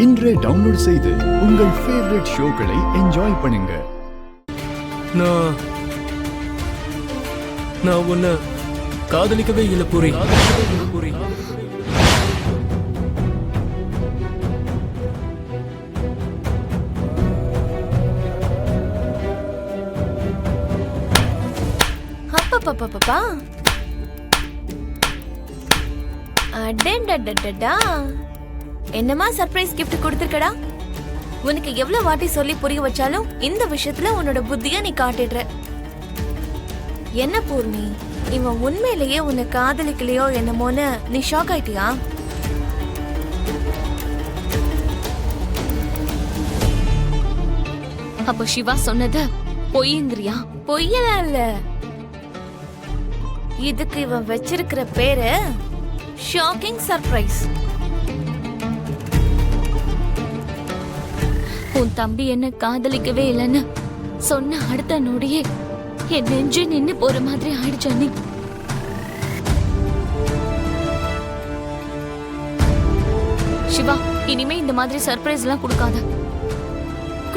இன்றே டவுன்லோட் செய்து உங்கள் ஃபேவரட் ஷோக்களை என்ஜாய் பண்ணுங்க. நான் உன்னை காதலிக்கவே இல்லை பூரி. அப்பா அடடடடடா, என்னமா சர்ப்ரைஸ் கிஃப்ட் கொடுத்திருக்கடா. உனக்கு எவ்வளவு வாட்டி சொல்லி புரிய வச்சாலும் இந்த விஷயத்துல உன்னோட புத்திய நீ காட்டிடுற. என்ன பூர்ணி, இவன் உண்மையிலேயே உன்னை காதலிக்கலையோ என்னமோன்னு நீ ஷாக் ஆயிட்டியா? அப்ப சிவா சொன்னது பொய்ங்கிறியா? பொய்யலாம் இல்ல, இதுக்கு இவன் வச்சிருக்கிற பேரு ஷாக்கிங் சர்ப்ரைஸ். உன் தம்பி என்ன காதலிக்கவே இல்லைன்னு சொன்ன அடுத்த நொடியே என் நெஞ்சு நின்னு போற மாதிரி ஆயிடுச்சு அண்ணி. சிவா, இனிமே இந்த மாதிரி சர்ப்ரைஸ் எல்லாம் கொடுக்காத.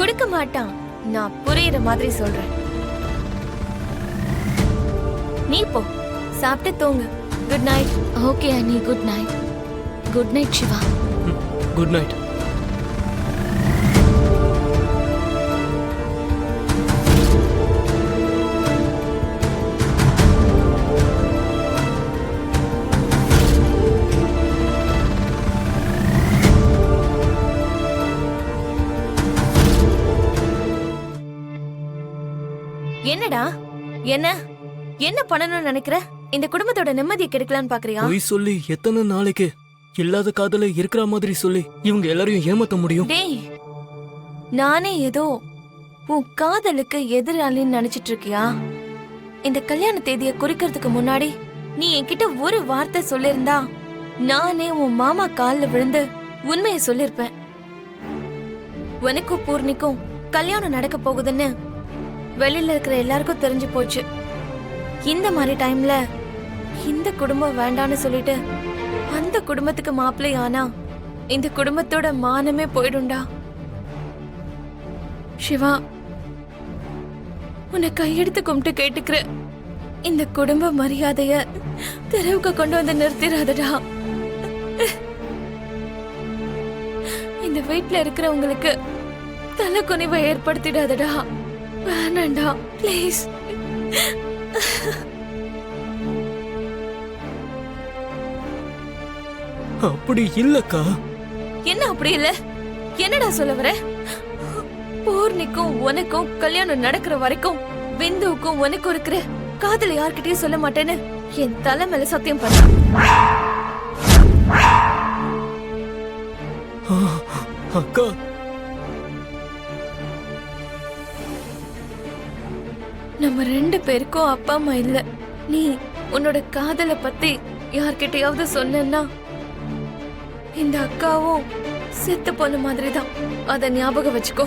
கொடுக்க மாட்டான், நான் புரியுற மாதிரி சொல்றேன். நீ போ, சாப்பிட்டு தூங்கு. Good night. ஓகே அண்ணி, good night. Good night Siva. Good night. என்னடா, என்ன என்ன பண்ணணும்னு நினைக்கிற? இந்த குடும்பத்தோட நிம்மதியை கெடுக்கலான்னு பாக்குறியா? பொய் சொல்லி எத்தனை நாளைக்கு இல்லாத காதல இருக்கிற மாதிரி சொல்லி இவங்க எல்லாரையும் ஏமாத்த முடியும்? டேய், நானே ஏதோ உன் காதலுக்கு எதிராளின்னு நினைச்சிட்டு இருக்கியா? இந்த கல்யாண தேதியை குறிக்கிறதுக்கு முன்னாடி நீ என்கிட்ட ஒரு வார்த்தை சொல்லிருந்தா நானே உன் மாமா கால்ல விழுந்து உண்மையை சொல்லிருப்பேன். உனக்கும் பூர்ணிக்கும் கல்யாணம் நடக்க போகுதுன்னு வெளியில இருக்கிற எல்லாருக்கும் தெரிஞ்சு போச்சு. இந்த மாதிரி டைம்ல இந்த குடும்பம் வேண்டான்னு சொல்லிட்டு அந்த குடும்பத்துக்கு மாப்பிள்ளை ஆனா இந்த குடும்பத்தோட மானமே போயிடும்டா. சிவா, உன்னை கையெடுத்து கும்பிட்டு கேட்டுக்கிற, இந்த குடும்ப மரியாதைய தெருவுக்கு கொண்டு வந்து நிறுத்திடாதடா. இந்த வீட்டுல இருக்கிறவங்களுக்கு தலை குனிவை ஏற்படுத்திடாதடா. வேணாண்டா, பிளீஸ். அப்படி இல்லக்கா. என்ன அப்படி இல்ல? என்னடா சொல்ல வர? பூர்ணிக்கும் உனக்கும் கல்யாணம் நடக்கிற வரைக்கும் பிந்துவுக்கும் உனக்கும் இருக்கிற காதல யார்கிட்டயும் சொல்ல மாட்டேன்னு என் தலை மேல சத்தியம் பண்ண. அக்கா, நம்ம ரெண்டு பேருக்கும் அப்பா அம்மா இல்ல. நீ உன்னோட காதல பத்தி யார்கிட்டயாவது சொன்னா இந்த அக்காவும் செத்து போன மாதிரிதான். அத ஞாபகம் வச்சுக்கோ.